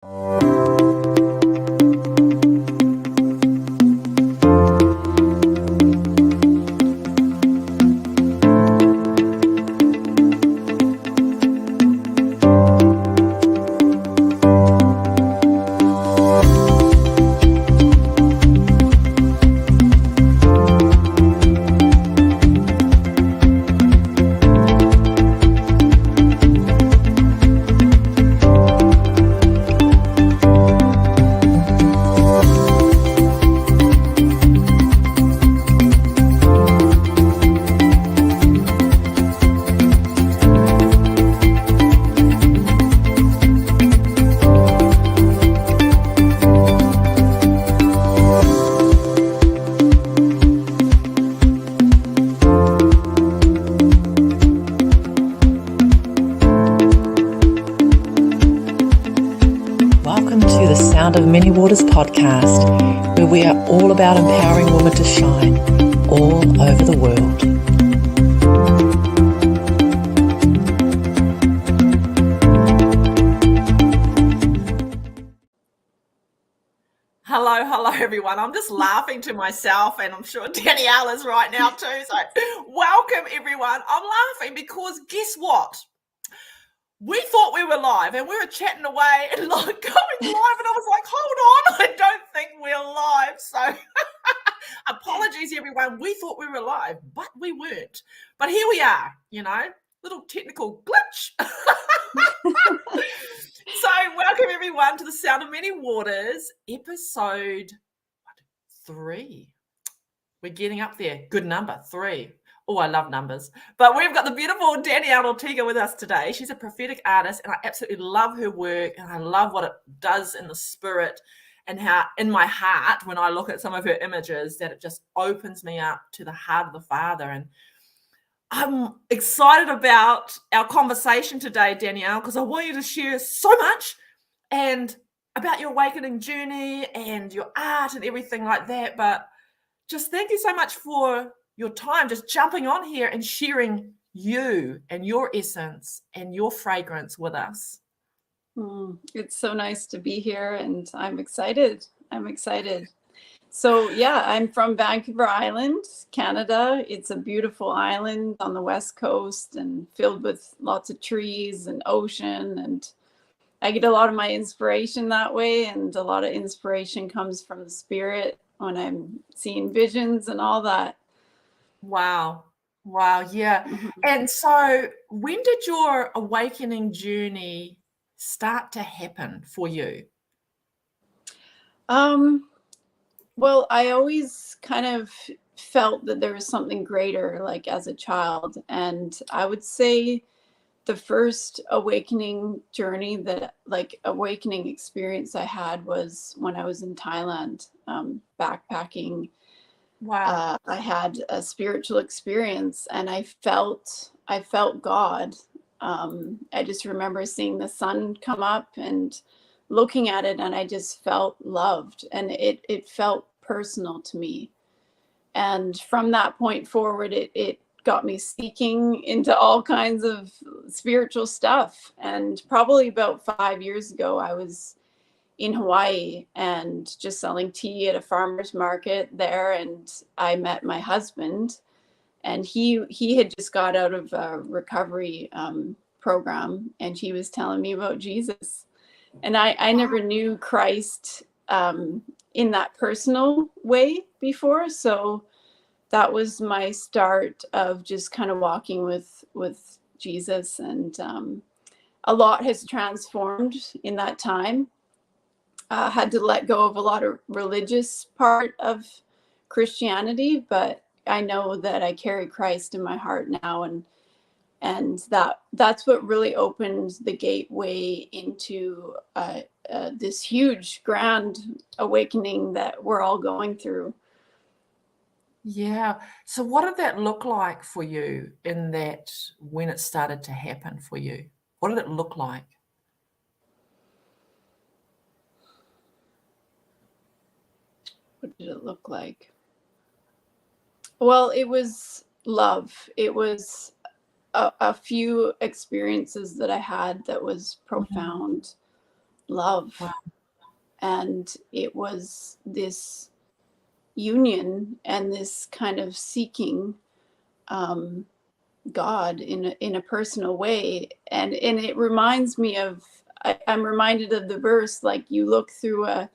Welcome to the Sound of Many Waters podcast, where we are all about empowering women to shine all over the world. Hello, everyone. I'm just laughing to myself, and I'm sure Danielle is right now too. So welcome, everyone. I'm laughing because guess what? We thought we were live and we were chatting away and like going live, and I was like, hold on, I don't think we're live. So apologies, everyone. We thought we were live, but we weren't. But here we are, little technical glitch. So welcome, everyone, to the Sound of Many Waters, episode 3. We're getting up there. Good number, 3. Oh, I love numbers. But we've got the beautiful Danielle Ortega with us today. She's a prophetic artist, and I absolutely love her work, and I love what it does in the spirit and how in my heart when I look at some of her images that it just opens me up to the heart of the Father. And I'm excited about our conversation today, Danielle, because I want you to share so much and about your awakening journey and your art and everything like that. But just thank you so much for your time, just jumping on here and sharing you and your essence and your fragrance with us. It's so nice to be here, and I'm excited. So yeah, I'm from Vancouver Island, Canada. It's a beautiful island on the west coast and filled with lots of trees and ocean, and I get a lot of my inspiration that way, and a lot of inspiration comes from the spirit when I'm seeing visions and all that. Wow, yeah. Mm-hmm. And so when did your awakening journey start to happen for you? Well, I always kind of felt that there was something greater, like as a child. And I would say the first awakening journey awakening experience I had was when I was in Thailand, backpacking. Wow. I had a spiritual experience, and I felt God. I just remember seeing the sun come up and looking at it, and I just felt loved, and it felt personal to me. And from that point forward, it got me seeking into all kinds of spiritual stuff. And probably about 5 years ago, I was in Hawaii and just selling tea at a farmer's market there, and I met my husband, and he had just got out of a recovery program, and he was telling me about Jesus. And I never knew Christ in that personal way before. So that was my start of just kind of walking with Jesus. And a lot has transformed in that time. Had to let go of a lot of religious part of Christianity, but I know that I carry Christ in my heart now. And that's what really opened the gateway into this huge, grand awakening that we're all going through. Yeah. So what did that look like for you in that when it started to happen for you? What did it look like? What did it look like? Well, it was love. It was a few experiences that I had that was profound. love. Wow. And it was this union and this kind of seeking God in a personal way. And it reminds me of, I'm reminded of the verse, like you look through a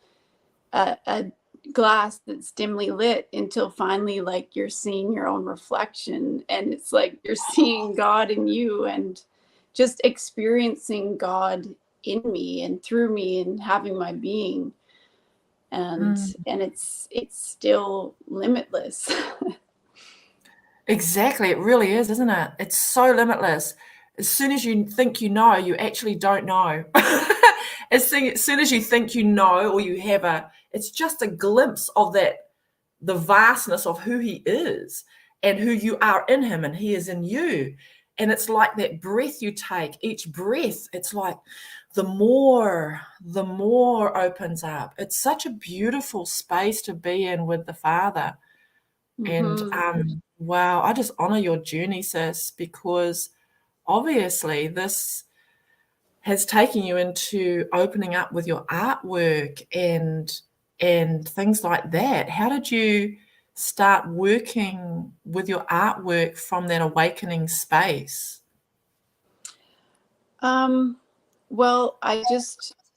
glass that's dimly lit until finally like you're seeing your own reflection, and it's like you're seeing God in you and just experiencing God in me and through me and having my being. And it's still limitless. Exactly. It really is, isn't it? It's so limitless. As soon as you think you know, you actually don't know. As soon as you think you know, or you have it's just a glimpse of that, the vastness of who he is and who you are in him and he is in you. And it's like that breath you take, each breath, it's like the more opens up. It's such a beautiful space to be in with the Father. And wow, I just honor your journey, sis, because obviously this has taken you into opening up with your artwork and things like that. How did you start working with your artwork from that awakening space? Well, I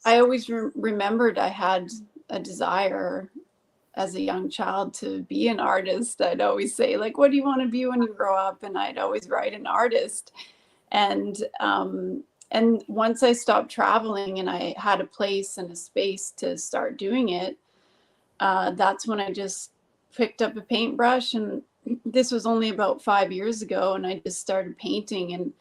always remembered I had a desire as a young child to be an artist. I'd always say, like, what do you want to be when you grow up? And I'd always write an artist. And once I stopped traveling and I had a place and a space to start doing it, that's when I just picked up a paintbrush. And this was only about 5 years ago. And I just started painting. And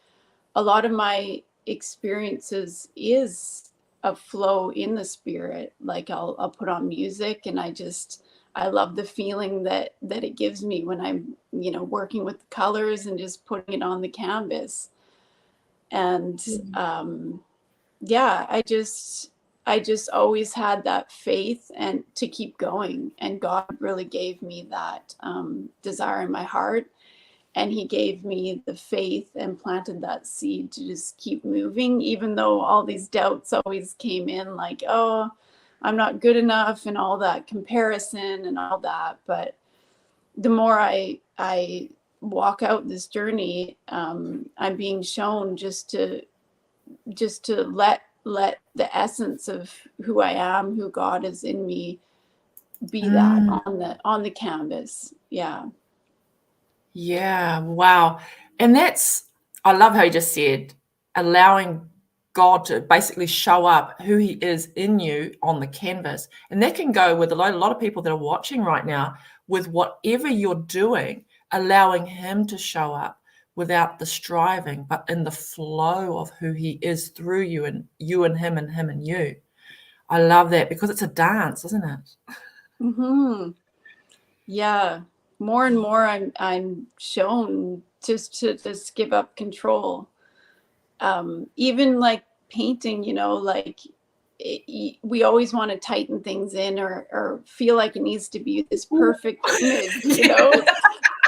a lot of my experiences is a flow in the spirit. Like I'll put on music, and I love the feeling that it gives me when I'm, working with the colors and just putting it on the canvas. And yeah, I just always had that faith and to keep going. And God really gave me that desire in my heart. And he gave me the faith and planted that seed to just keep moving, even though all these doubts always came in, like, oh, I'm not good enough, and all that comparison and all that. But the more I walk out this journey, I'm being shown just to let the essence of who I am, who God is in me, be that on the canvas. Yeah. Yeah, wow. And I love how you just said, allowing God to basically show up who he is in you on the canvas. And that can go with a lot of people that are watching right now, with whatever you're doing, allowing him to show up without the striving, but in the flow of who he is through you and him and him and you. I love that, because it's a dance, isn't it? Mm-hmm. Yeah. More and more I'm shown just to just give up control. Even like painting, like we always want to tighten things in or feel like it needs to be this perfect image,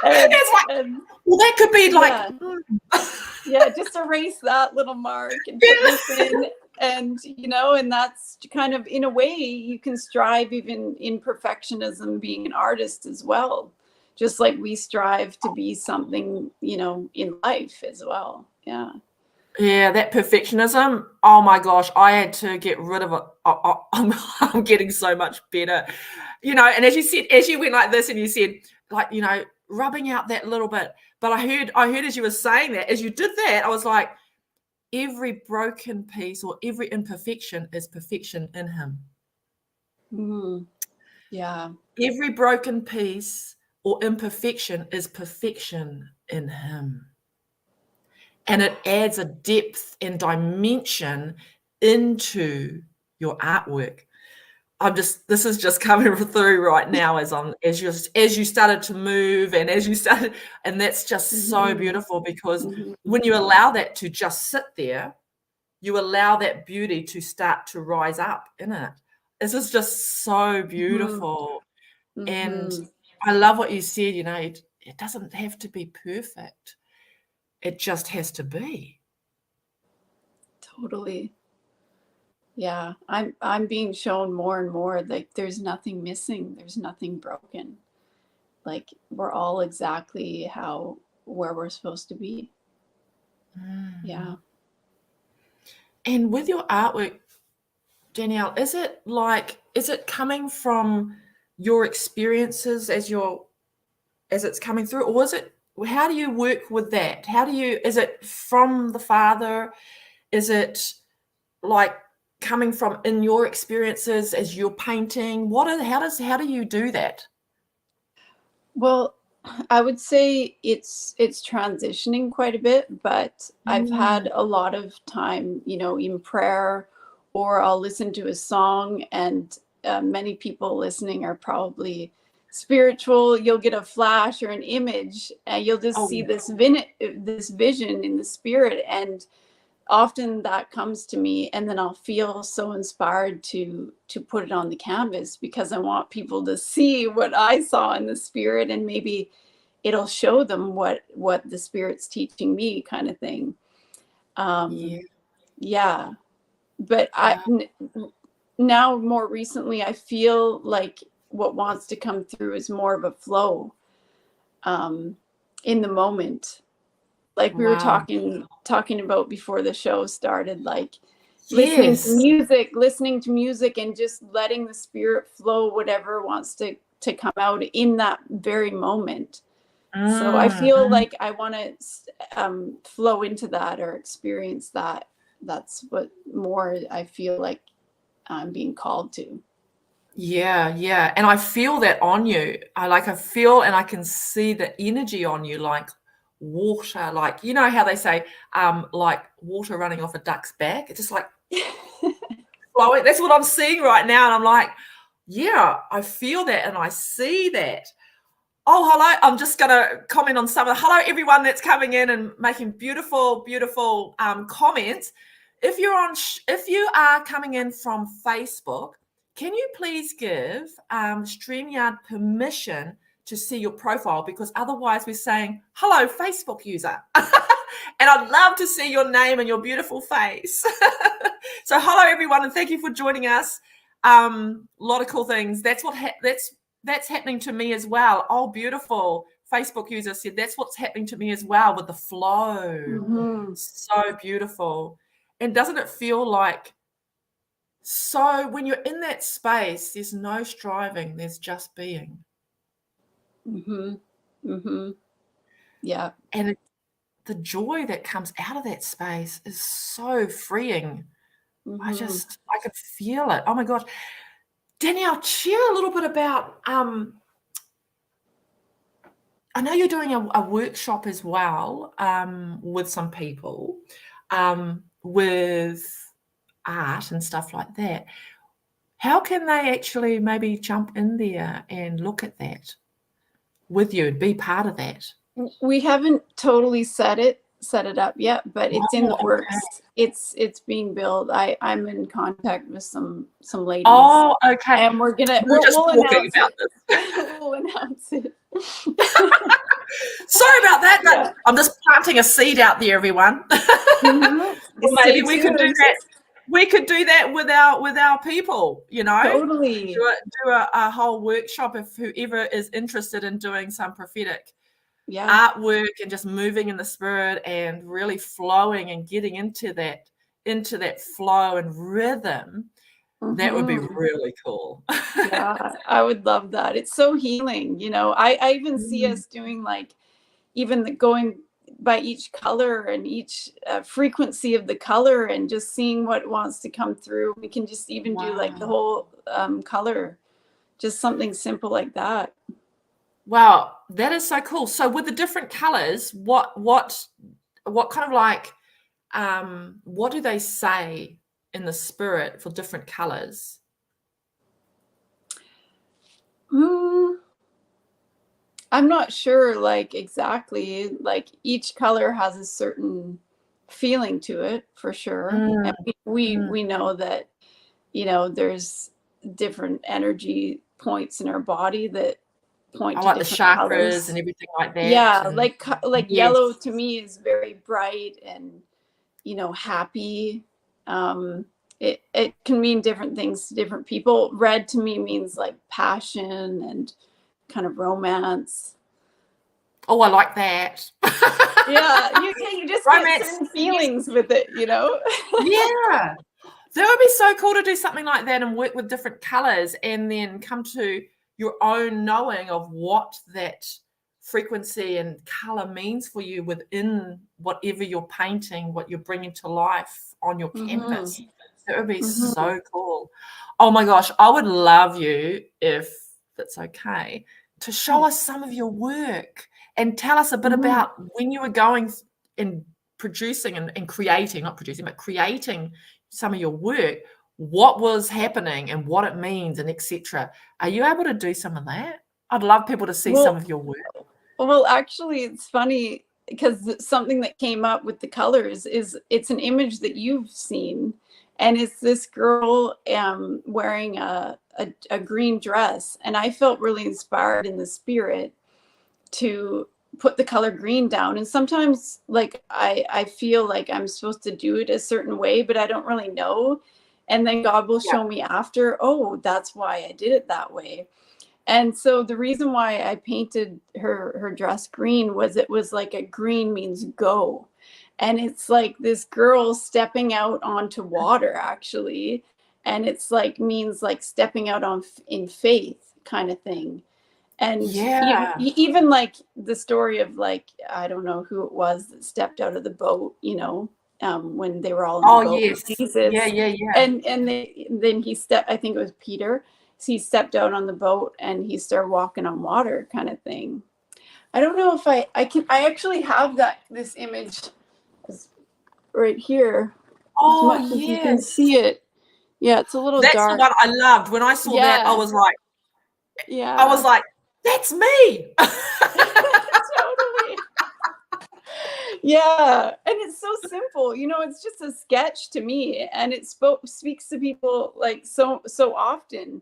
And, It's like, well, that could be like, yeah, just erase that little mark and put this in. And, and that's kind of, in a way, you can strive even in perfectionism, being an artist as well. Just like we strive to be something, in life as well. Yeah. Yeah, that perfectionism. Oh my gosh, I had to get rid of it. I'm getting so much better, And as you said, as you went like this, and you said, like, rubbing out that little bit. But I heard as you were saying that, as you did that, I was like, every broken piece or every imperfection is perfection in him. Mm-hmm. Yeah. Every broken piece or imperfection is perfection in him. And it adds a depth and dimension into your artwork. This is just coming through right now as you started to move and and that's just so beautiful, because when you allow that to just sit there, you allow that beauty to start to rise up in it. This is just so beautiful. And I love what you said, it doesn't have to be perfect. It just has to be. Totally. Yeah. I'm being shown more and more like there's nothing missing, there's nothing broken. Like we're all exactly where we're supposed to be. Yeah. And with your artwork, Danielle, is it coming from your experiences as it's coming through, or how do you work with that? Is it from the Father? Is it like coming from in your experiences as you're painting? How do you do that? Well, I would say it's transitioning quite a bit, but I've had a lot of time, in prayer, or I'll listen to a song, and many people listening are probably spiritual. You'll get a flash or an image, and you'll just see this vision in the spirit, and often that comes to me, and then I'll feel so inspired to put it on the canvas because I want people to see what I saw in the spirit, and maybe it'll show them what the spirit's teaching me, kind of thing. Yeah. But now more recently I feel like what wants to come through is more of a flow in the moment, like we were talking about before the show started, like listening to music and just letting the spirit flow, whatever wants to come out in that very moment. So I feel like I want to flow into that or experience that. That's what more I feel like I'm being called to. Yeah. And I feel that on you. I feel and I can see the energy on you, like water, like, you know how they say, like water running off a duck's back. It's just like flowing. That's what I'm seeing right now. And I'm like, yeah, I feel that and I see that. Oh, hello. I'm just going to comment on some of the, hello, everyone that's coming in and making beautiful, beautiful comments. If you are coming in from Facebook, can you please give StreamYard permission to see your profile? Because otherwise we're saying, hello, Facebook user. And I'd love to see your name and your beautiful face. So hello, everyone, and thank you for joining us. A lot of cool things. That's happening to me as well. Oh, beautiful. Facebook user said that's what's happening to me as well with the flow. So beautiful. And doesn't it feel like, so when you're in that space, there's no striving, there's just being. Yeah. And the joy that comes out of that space is so freeing. I can feel it. Oh my gosh. Danielle, share a little bit about, I know you're doing a workshop as well with some people with art and stuff like that. How can they actually maybe jump in there and look at that with you and be part of that? We haven't totally set it up yet, but it's in the works. It's being built. I'm in contact with some ladies. Oh, okay. And we'll announce it. We'll announce it. Sorry about that, but I'm just planting a seed out there, everyone. Well, maybe we could do that. We could do that with our people, you know. Totally. Do a whole workshop if whoever is interested in doing some prophetic artwork and just moving in the spirit and really flowing and getting into that flow and rhythm. That would be really cool. Yeah, I would love that. It's so healing, you know. I even see us doing like even going by each color and each frequency of the color and just seeing what wants to come through. We can just even do like the whole color, just something simple like that. Wow, that is so cool. So with the different colors, what kind of like what do they say in the spirit for different colors? I'm not sure, like exactly. Like each color has a certain feeling to it, for sure. And we know that, you know, there's different energy points in our body that point to like different the chakras colors and everything like that. Yeah, like yellow to me is very bright and, you know, happy. it can mean different things to different people. Red to me means like passion and kind of romance. Oh, I like that. Yeah, you just Romance. get certain feelings with it, you know? Yeah. That would be so cool to do something like that and work with different colors and then come to your own knowing of what that frequency and color means for you within whatever you're painting, what you're bringing to life on your canvas. That would be so cool. Oh my gosh, I would love you, if that's okay, to show us some of your work and tell us a bit about when you were going and producing and creating, not producing, but creating some of your work, what was happening and what it means and etc. Are you able to do some of that? I'd love people to see some of your work. Well, actually, it's funny because something that came up with the colors is it's an image that you've seen, and it's this girl wearing a green dress, and I felt really inspired in the spirit to put the color green down. And sometimes like I feel like I'm supposed to do it a certain way, but I don't really know. And then God will show me after, oh, that's why I did it that way. And so the reason why I painted her dress green was it was like a green means go. And it's like this girl stepping out onto water actually. And it's like means like stepping out on in faith kind of thing. And even like the story of like, I don't know who it was that stepped out of the boat, you know, when they were all in the boat with Jesus. And then he stepped, I think it was Peter. So he stepped out on the boat and he started walking on water kind of thing. I don't know if I actually have this image right here. As much as you can see it. Yeah, it's a little dark. That's the one I loved. When I saw that, I was like, that's me. Totally. Yeah. And it's so simple. You know, it's just a sketch to me. And it speaks to people like so often.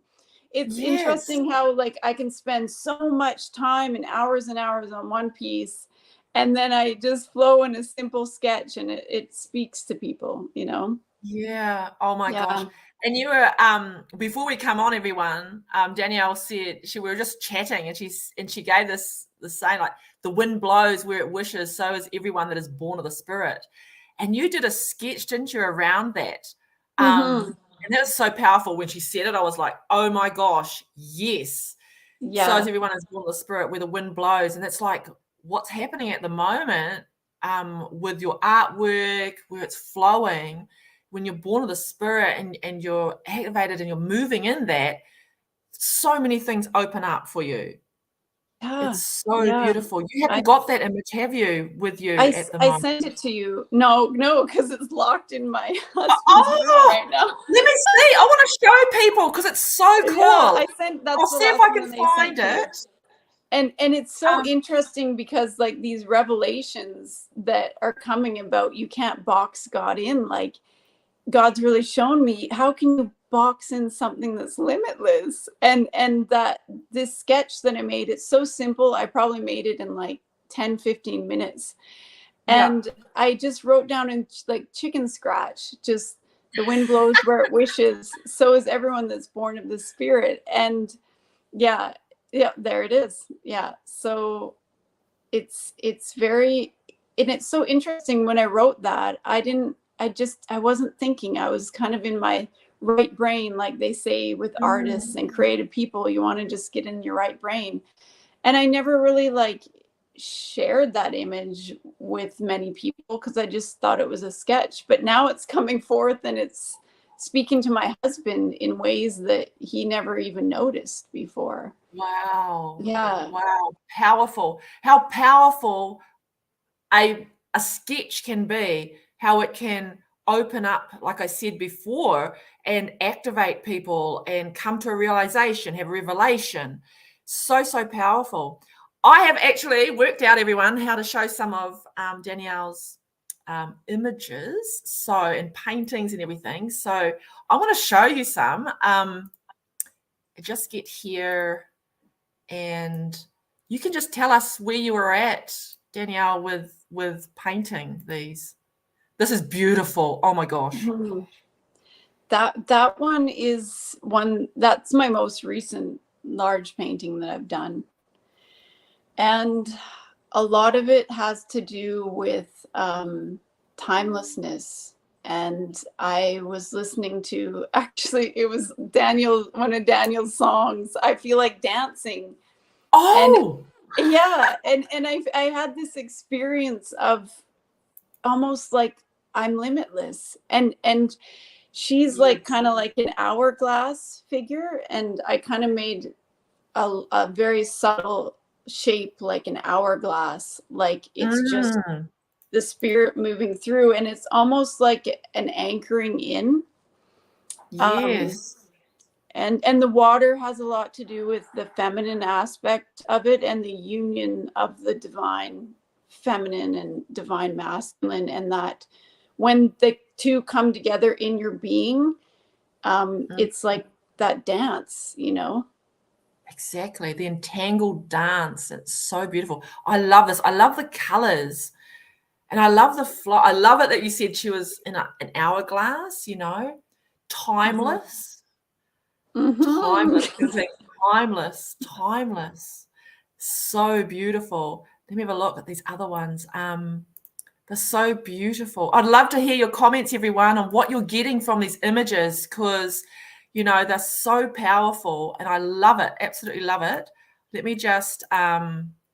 It's interesting how like I can spend so much time and hours on one piece. And then I just flow in a simple sketch and it speaks to people, you know? Yeah. Oh my gosh. And you were before we come on, everyone, Danielle said we were just chatting and she gave this saying like the wind blows where it wishes, so is everyone that is born of the spirit. And you did a sketch, didn't you, around that? And that was so powerful. When she said it, I was like, oh my gosh, yes. Yeah. So is everyone is born of the spirit where the wind blows. And it's like what's happening at the moment with your artwork, where it's flowing. When you're born of the spirit and you're activated and you're moving in that, so many things open up for you. Yeah, it's so beautiful. You haven't got that image, have you, with you at the moment? I sent it to you. No, because it's locked in my husband's room right now. Let me see. I want to show people because it's so cool. Yeah, I'll see if I can find it. And it's so interesting because like these revelations that are coming about, you can't box God in. Like God's really shown me, how can you box in something that's limitless? And that this sketch that I made, it's so simple. I probably made it in like 10-15 minutes. And I just wrote down in like chicken scratch, just the wind blows where it wishes. So is everyone that's born of the spirit. And yeah, there it is. Yeah. So it's very, and it's so interesting. When I wrote that, I wasn't thinking. I was kind of in my right brain, like they say with artists and creative people, you want to just get in your right brain. And I never really like shared that image with many people because I just thought it was a sketch. But now it's coming forth and it's speaking to my husband in ways that he never even noticed before. Wow. Yeah. Wow. Powerful. How powerful a sketch can be, how it can open up, like I said before, and activate people and come to a realization, have a revelation. So powerful. I have actually worked out, everyone, how to show some of Danielle's images, and paintings and everything. So I want to show you some. Just get here and you can just tell us where you were at, Danielle, with painting these. This is beautiful. Oh my gosh. That one is one that's my most recent large painting that I've done. And a lot of it has to do with timelessness. And I was listening to, actually, it was one of Daniel's songs, I Feel Like Dancing. Oh, and yeah, and I had this experience of almost like I'm limitless, and she's like kind of like an hourglass figure, and I kind of made a very subtle shape like an hourglass, like it's just the spirit moving through, and it's almost like an anchoring in. yes. And the water has a lot to do with the feminine aspect of it and the union of the divine feminine and divine masculine, and that when the two come together in your being, it's like that dance, you know. Exactly. The entangled dance. It's so beautiful. I love this. I love the colors. And I love the flow. I love it that you said she was in an hourglass, you know, timeless. Timeless. It's like timeless. So beautiful. Let me have a look at these other ones. They're so beautiful. I'd love to hear your comments, everyone, on what you're getting from these images, because, you know, they're so powerful and I love it. Absolutely love it. Let me just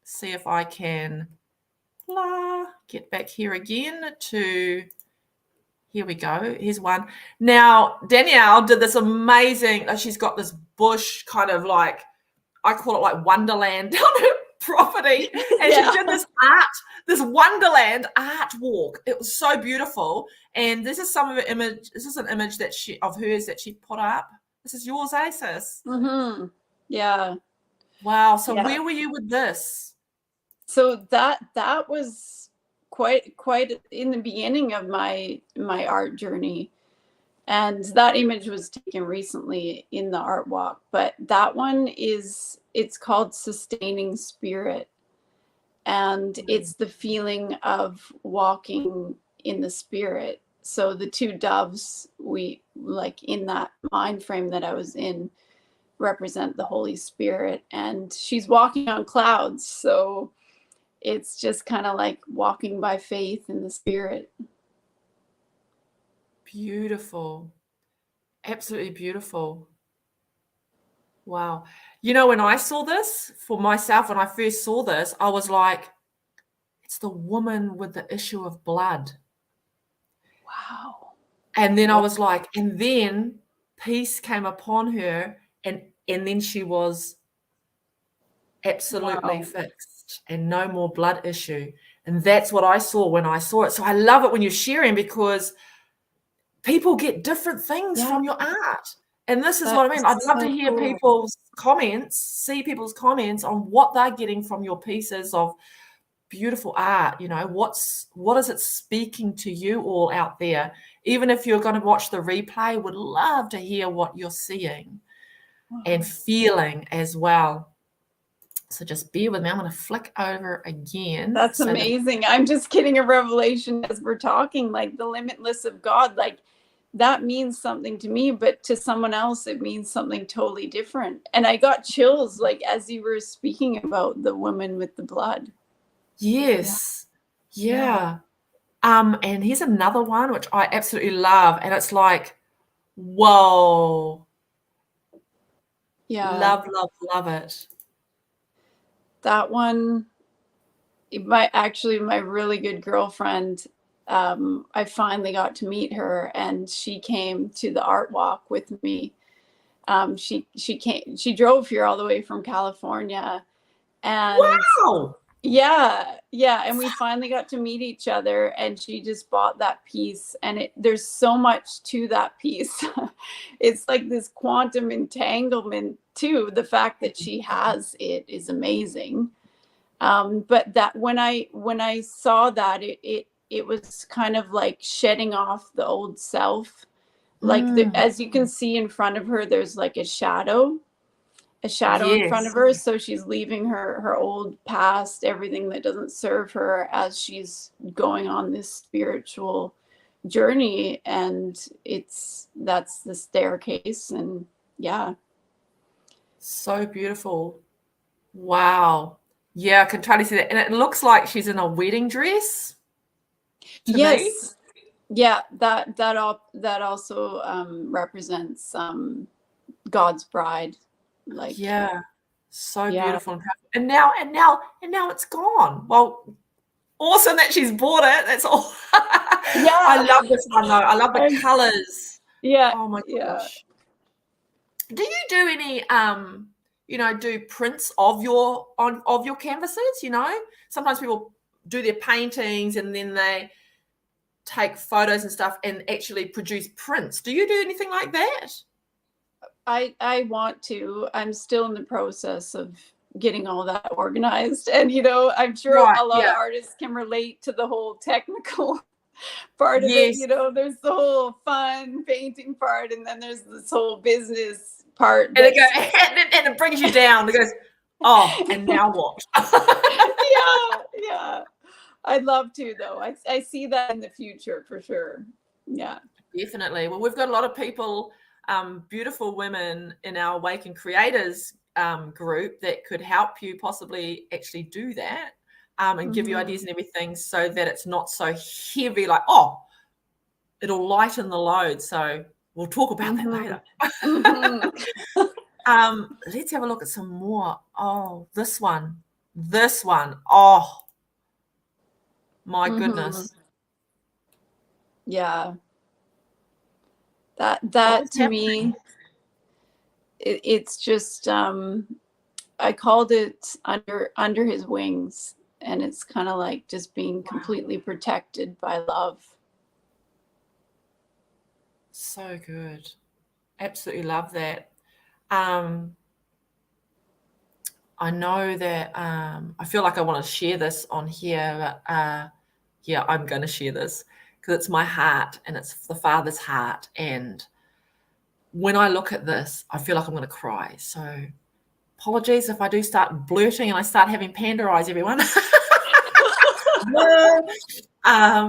see if I can get back here again to, here we go. Here's one. Now, Danielle did this amazing, she's got this bush kind of like, I call it like Wonderland down her property. And she did this this Wonderland art walk. It was so beautiful. And this is some of her image. This is an image of hers that she put up. This is yours, sis? Yeah. Wow. So where were you with this? So that was quite in the beginning of my art journey. And that image was taken recently in the art walk, but that one it's called Sustaining Spirit. And it's the feeling of walking in the spirit. So the two doves, we like in that mind frame that I was in, represent the Holy Spirit, and she's walking on clouds. So it's just kind of like walking by faith in the spirit. Beautiful. Absolutely beautiful. Wow. You know, when I saw this for myself, when I first saw this, I was like, it's the woman with the issue of blood. Wow. And then I was like, and then peace came upon her, and then she was absolutely fixed and no more blood issue. And that's what I saw when I saw it. So I love it when you're sharing, because people get different things from your art. And this is what I mean. I'd love to hear people's comments, see people's comments on what they're getting from your pieces of beautiful art. You know, what is it speaking to you all out there? Even if you're going to watch the replay, would love to hear what you're seeing and feeling as well. So just bear with me. I'm going to flick over again. That's amazing. I'm just getting a revelation as we're talking, like the limitless of God. Like that means something to me, but to someone else, it means something totally different. And I got chills, like as you were speaking about the woman with the blood. Yes. Yeah. And here's another one, which I absolutely love. And it's like, whoa. Yeah. Love it. That one, my really good girlfriend, I finally got to meet her, and she came to the art walk with me. She drove here all the way from California, and wow. Yeah. And we finally got to meet each other, and she just bought that piece, and there's so much to that piece. It's like this quantum entanglement too. The fact that she has it is amazing. But that when I saw that, it was kind of like shedding off the old self. Like as you can see in front of her, there's like a shadow in front of her. So she's leaving her old past, everything that doesn't serve her, as she's going on this spiritual journey, and that's the staircase. And yeah. So beautiful. Wow. Yeah, I can totally see that. And it looks like she's in a wedding dress to me. Yes. Yeah, that also represents God's bride. Like, Yeah. So yeah. beautiful. And now it's gone. Well, awesome that she's bought it. That's all. Yeah. I love this one though. I love the colors. Yeah. Oh my Yeah. gosh. Do you do any do prints of your canvases? Sometimes people do their paintings and then they take photos and stuff and actually produce prints. Do you do anything like that? I want to. I'm still in the process of getting all that organized. And, I'm sure Right, a lot yeah. of artists can relate to the whole technical part of Yes. it. There's the whole fun painting part, and then there's this whole business part. And it brings you down. It goes, oh, and now what? Yeah. I'd love to, though. I see that in the future for sure. Yeah. Definitely. Well, we've got a lot of people, beautiful women in our Awaken Creators group that could help you possibly actually do that and give you ideas and everything so that it's not so heavy, like, oh, it'll lighten the load. So we'll talk about that later. Let's have a look at some more. Oh, this one. Oh, my goodness. Yeah. That to me, it's just I called it under his wings, and it's kind of like just being completely protected by love. So good. Absolutely love that. I know that I feel like I want to share this on here, but yeah, I'm going to share this because it's my heart and it's the Father's heart. And when I look at this, I feel like I'm going to cry. So apologies if I do start blurting and I start having panda eyes, everyone.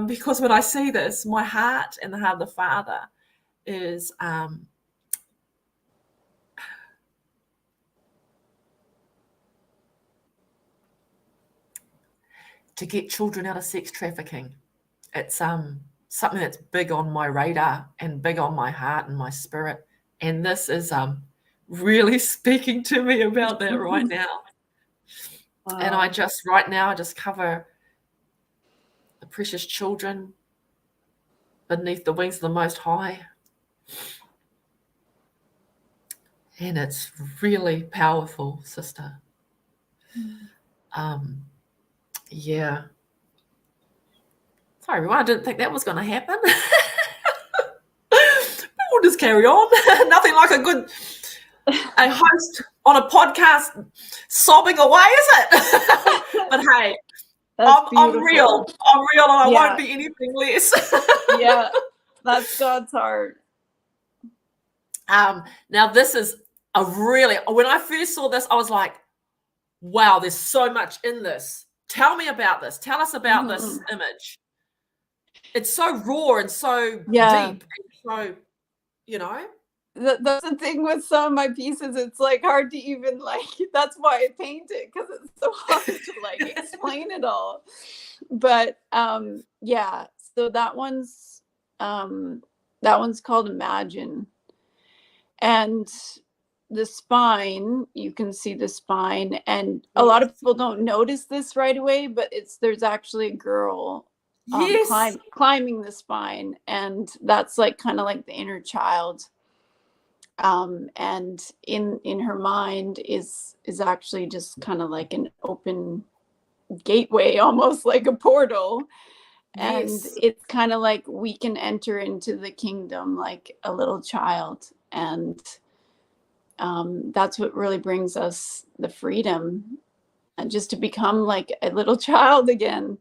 Because when I see this, my heart and the heart of the Father is to get children out of sex trafficking. It's something that's big on my radar and big on my heart and my spirit. And this is really speaking to me about that right now. Wow. And I just cover the precious children beneath the wings of the Most High. And it's really powerful, sister. Yeah. Sorry, everyone. I didn't think that was going to happen. We'll just carry on. Nothing like a host on a podcast sobbing away, is it? But hey, I'm real. I'm real, and I won't be anything less. Yeah, that's God's heart. Now this is when I first saw this, I was like, wow, there's so much in this. Tell me about this. Tell us about this image. It's so raw and so deep and so, That's the thing with some of my pieces. It's like hard to even that's why I paint it, because it's so hard to explain it all. But yeah, so that one's called Imagine. And the spine, you can see the spine, and a lot of people don't notice this right away, but there's actually a girl climbing the spine, and that's kind of like the inner child. And in her mind is actually just kind of like an open gateway, almost like a portal. And it's kind of like we can enter into the kingdom like a little child. And that's what really brings us the freedom, and just to become like a little child again.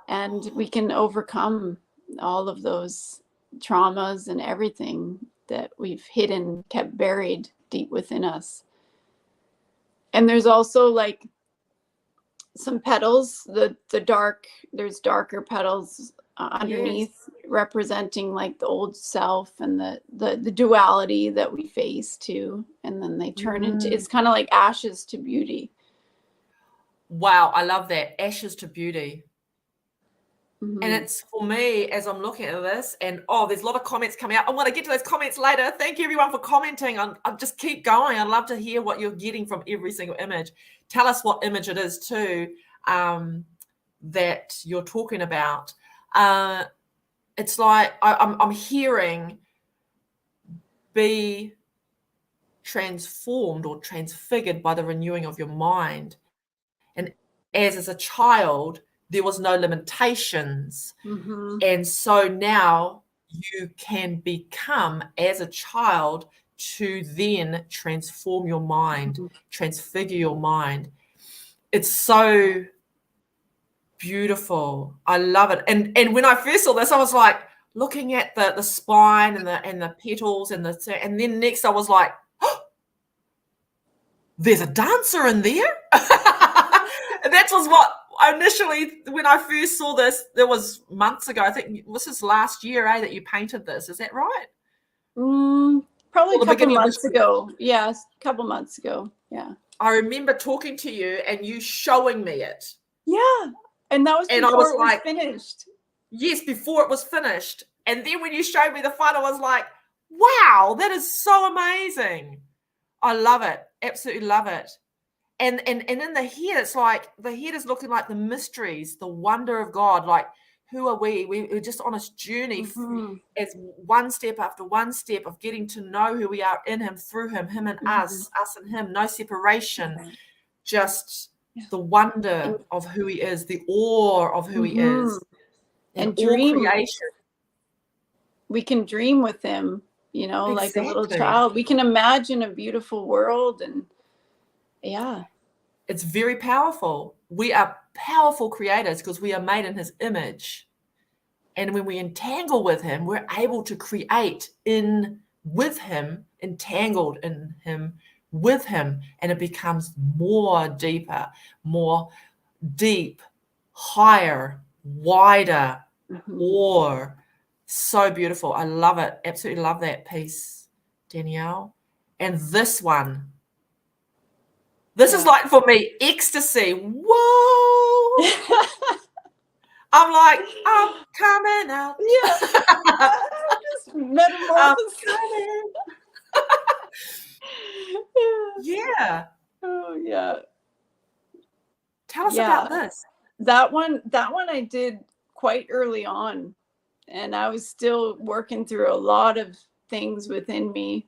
And we can overcome all of those traumas and everything that we've hidden, kept buried deep within us. And there's also some petals, there's darker petals underneath, representing like the old self and the duality that we face too. And then they turn into, it's kind of like ashes to beauty. Wow, I love that. Ashes to beauty. Mm-hmm. And it's for me, as I'm looking at this, and there's a lot of comments coming out. I want to get to those comments later. Thank you everyone for commenting. I'll just keep going. I'd love to hear what you're getting from every single image. Tell us what image it is too, that you're talking about. It's like I'm hearing be transformed or transfigured by the renewing of your mind. And as a child, there was no limitations. Mm-hmm. And so now you can become, as a child, to then transform your mind, transfigure your mind. It's so beautiful. I love it. And when I first saw this, I was like looking at the spine and the petals and then next I was like, oh, there's a dancer in there. And that was what initially, when I first saw this, there was months ago. I think this is last year, that you painted this. Is that right? Probably a couple months ago. ago. Yes, a couple months ago. Yeah. I remember talking to you and you showing me it. Yeah. And that was before it was finished. Yes, before it was finished. And then when you showed me the final, I was like, wow, that is so amazing. I love it. Absolutely love it. And in the head, it's like the head is looking like the mysteries, the wonder of God. Like, who are we? We're just on this journey as one step after one step of getting to know who we are in him, through him and us and him, no separation, just the wonder of who he is, the awe of who he is. And dream. Creation. We can dream with him, like a little child. We can imagine a beautiful world, and it's very powerful. We are powerful creators because we are made in his image. And when we entangle with him, we're able to create with him, entangled in him, with him, and it becomes more deeper, more deep, higher, wider, or so beautiful. I love it. Absolutely love that piece, Danielle. And this one, this is like, for me, ecstasy. Whoa. I'm like, I'm coming out. Yeah. Just metamorphosis. Yeah. Oh, yeah. Tell us about this. That one I did quite early on. And I was still working through a lot of things within me.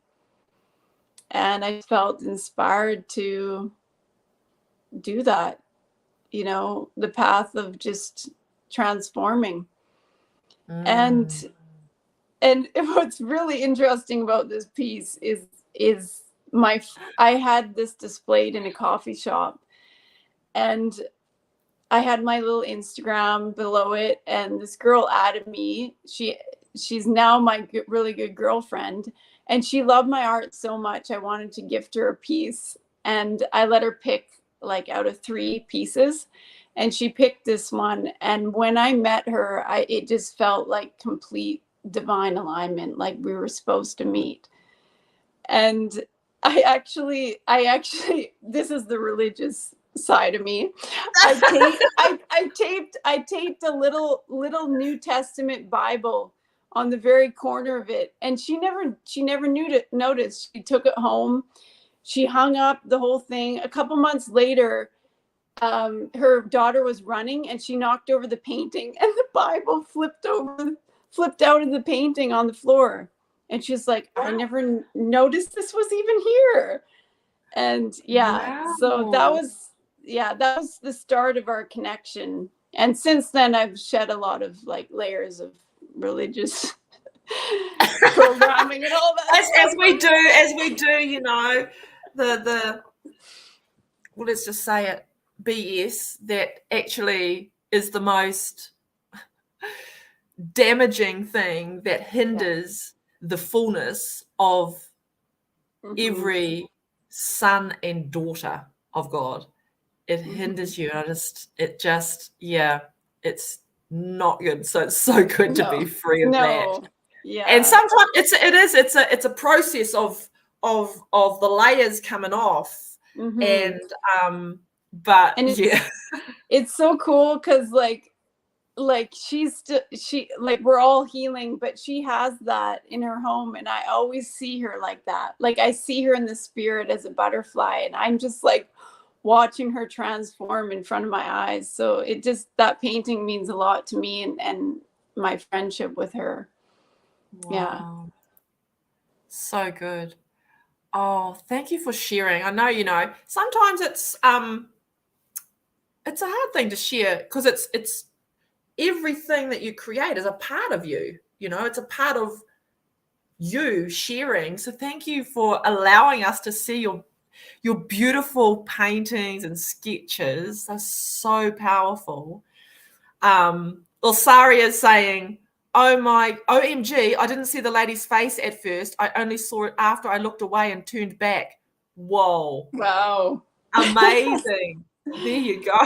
And I felt inspired to do that, the path of just transforming. And what's really interesting about this piece is I had this displayed in a coffee shop, and I had my little Instagram below it, and this girl added me. She's now my really good girlfriend, and she loved my art so much. I wanted to gift her a piece, and I let her pick like out of 3 pieces, and she picked this one. And when I met her, it just felt like complete divine alignment, like we were supposed to meet. And I actually, this is the religious side of me. I taped a little New Testament Bible on the very corner of it, and she never noticed. She took it home. She hung up the whole thing. A couple months later, her daughter was running, and she knocked over the painting, and the Bible flipped out of the painting on the floor. And she's like, I never noticed this was even here. And so that was the start of our connection. And since then, I've shed a lot of like layers of religious programming and all that. As we do, the well, let's just say it, BS that actually is the most damaging thing that hinders the fullness of every son and daughter of God. It hinders you. It's not good. So it's so good to be free of that. No. Yeah. And sometimes it's a process of the layers coming off. And but and it's so cool because like she like we're all healing, but she has that in her home, and I always see her like that. Like I see her in the spirit as a butterfly, and I'm just like watching her transform in front of my eyes. So it just, that painting means a lot to me, and my friendship with her. wow. Yeah. So good. Oh, thank you for sharing. I know, sometimes it's a hard thing to share because it's everything that you create is a part of you. It's a part of you sharing. So thank you for allowing us to see your beautiful paintings and sketches. They're so powerful. Well, Sari is saying, oh my, OMG, I didn't see the lady's face at first. I only saw it after I looked away and turned back. Whoa. Wow. Amazing. There you go.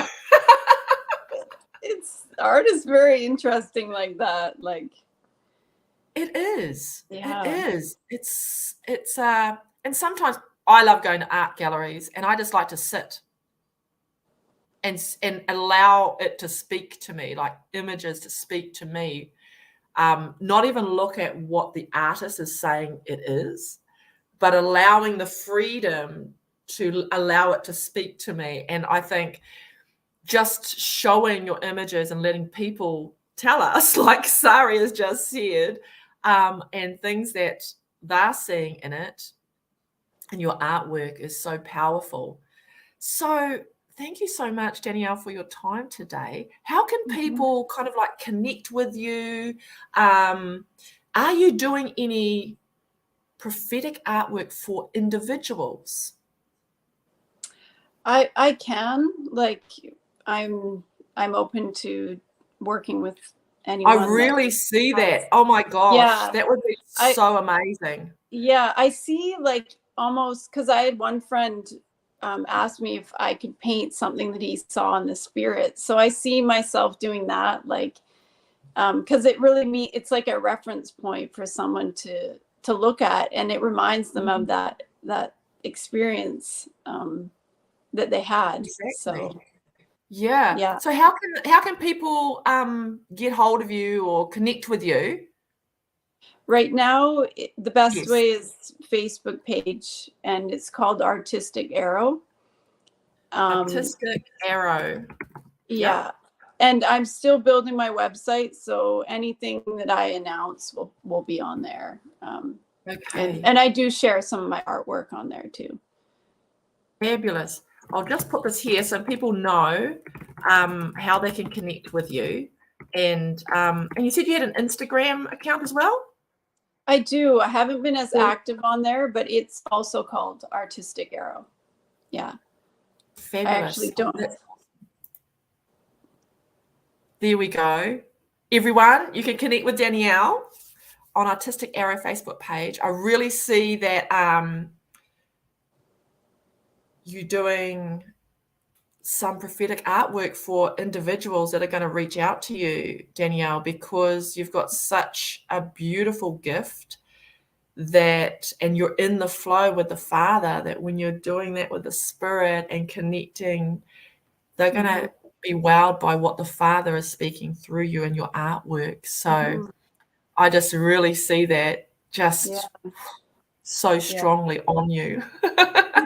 Art is very interesting like that. Like it is. Yeah. It is. It's and sometimes I love going to art galleries and I just like to sit and allow it to speak to me, like images to speak to me. Not even look at what the artist is saying it is, but allowing the freedom to allow it to speak to me. And I think just showing your images and letting people tell us, like Sari has just said, and things that they're seeing in it and your artwork is so powerful. So thank you so much, Danielle, for your time today. How can people kind of like connect with you? Are you doing any prophetic artwork for individuals? I can, like, I'm open to working with anyone. I really see that. Oh my gosh, Yeah. that would be so amazing. Yeah, I see, like, almost, because I had one friend asked me if I could paint something that he saw in the spirit. So I see myself doing that, like, because it really it's like a reference point for someone to look at, and it reminds them of that experience that they had. Exactly. So yeah. So how can people get hold of you or connect with you? Right now, the best way is Facebook page, and it's called Artistic Arrow. Artistic Arrow. Yeah. And I'm still building my website, so anything that I announce will be on there. Okay. And I do share some of my artwork on there too. Fabulous. I'll just put this here so people know how they can connect with you. And you said you had an Instagram account as well? I do. I haven't been as active on there, but it's also called Artistic Arrow. Yeah. Fabulous. I actually don't. There we go. Everyone, you can connect with Danielle on Artistic Arrow Facebook page. I really see that you're doing some prophetic artwork for individuals that are going to reach out to you, Danielle, because you've got such a beautiful gift and you're in the flow with the Father, that when you're doing that with the Spirit and connecting, they're going to be wowed by what the Father is speaking through you in your artwork. So I just really see that so strongly on you.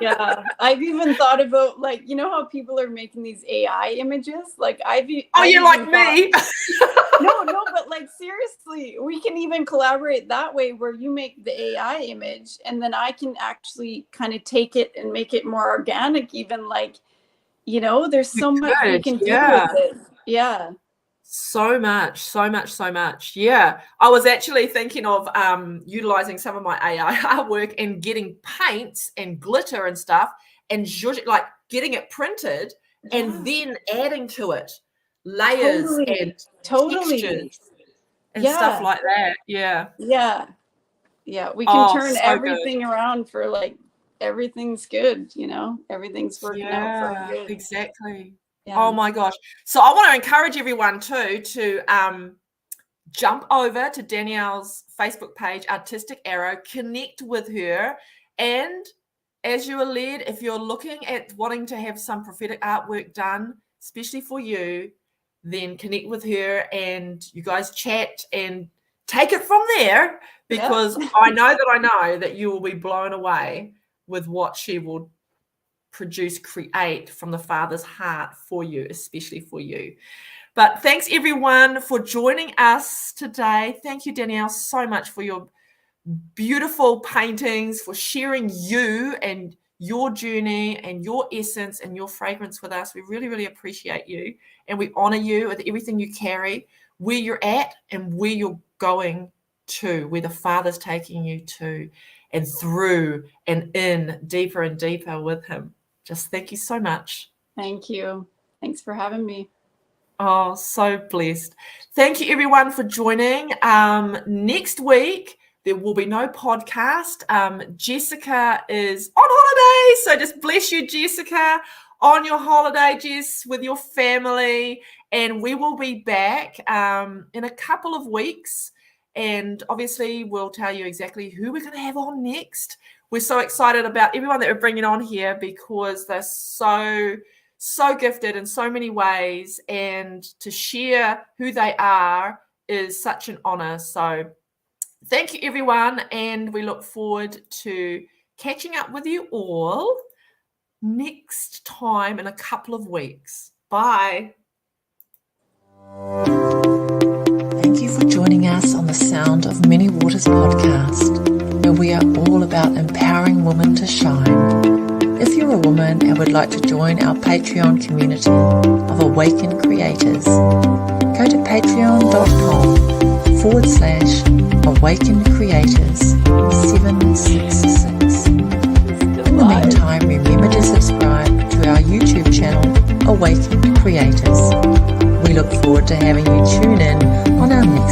Yeah, I've even thought about, like, you know how people are making these AI images? Like, you're like me. No, but like, seriously, we can even collaborate that way, where you make the AI image and then I can actually kind of take it and make it more organic, even, like, there's so much we can do with it. Yeah. So much. Yeah. I was actually thinking of utilizing some of my AI artwork and getting paints and glitter and stuff and like getting it printed and then adding to it layers and textures and stuff like that. Yeah. We can turn so everything around for, like, everything's good, everything's working out for good. Exactly. Oh my gosh. So I want to encourage everyone too to jump over to Danielle's Facebook page, Artistic Arrow, connect with her. And as you are led, if you're looking at wanting to have some prophetic artwork done, especially for you, then connect with her and you guys chat and take it from there, because I know that you will be blown away with what she will create from the Father's heart for you, especially for you. But thanks everyone for joining us today. Thank you, Danielle, so much for your beautiful paintings, for sharing you and your journey and your essence and your fragrance with us. We really, really appreciate you, and we honor you with everything you carry, where you're at and where you're going to, where the Father's taking you to and through and in deeper and deeper with him. Just thank you so much. Thank you. Thanks for having me. Oh, so blessed. Thank you everyone for joining. Next week, there will be no podcast. Jessica is on holiday, so just bless you, Jessica, on your holiday, Jess, with your family. And we will be back in a couple of weeks. And obviously, we'll tell you exactly who we're going to have on next. We're so excited about everyone that we're bringing on here, because they're so gifted in so many ways. And to share who they are is such an honor. So thank you, everyone, and we look forward to catching up with you all next time in a couple of weeks. Bye. Thank you for joining us on the Sound of Many Waters podcast, where we are all about empowering women to shine. If you're a woman and would like to join our Patreon community of awakened creators, go to patreon.com/Awakened Creators 766. In the meantime, remember to subscribe to our YouTube channel, Awakened Creators. We look forward to having you tune in on our next